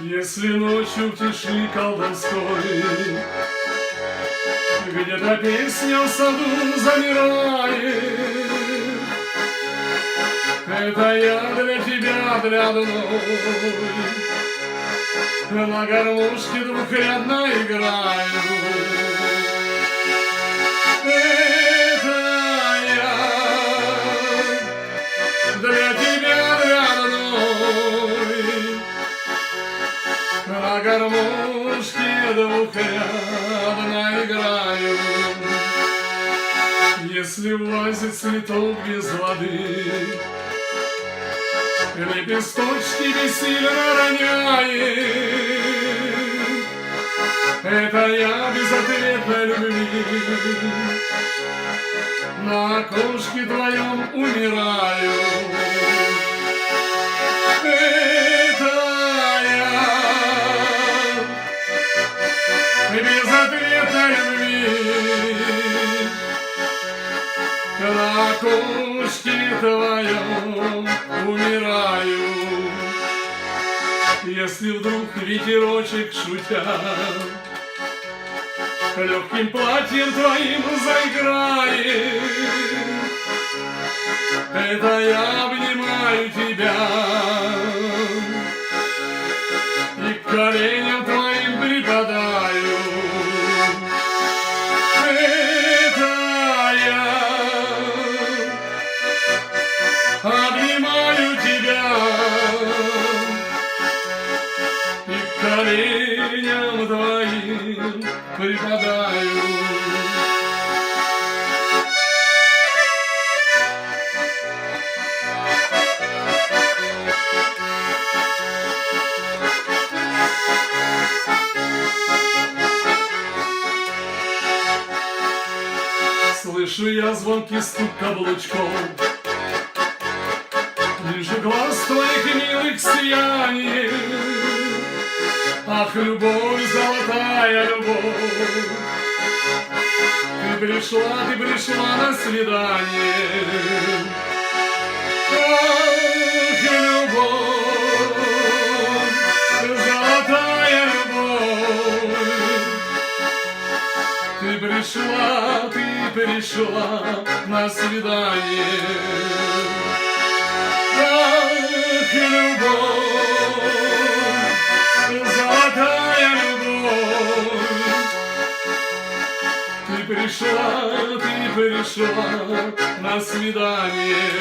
Если ночью в тиши колдовской где-то песня в саду замирает, это я для тебя, для одной на гармошке двухрядно играю. Это я для тебя, для одной на гармошке двухрядно играю. Если в вазе цветок без воды лепесточки бессильно роняет, это я безответной любви на окошке твоем умираю. Это я безответной любви на окошке твоем умираю. Если вдруг ветерочек шутя легким платьем твоим заиграет, это я обнимаю тебя и к коленям твоим припадаю. Это я обнимаю тебя и к коленям твоим припадаю. Слышу я звонкий стук каблучков, вижу глаз твоих милых сияний. Ах, любовь, золотая любовь, ты пришла на свидание. Ах, любовь, золотая любовь, ты пришла на свидание. Ах, любовь, золотая любовь, ты пришла на свидание.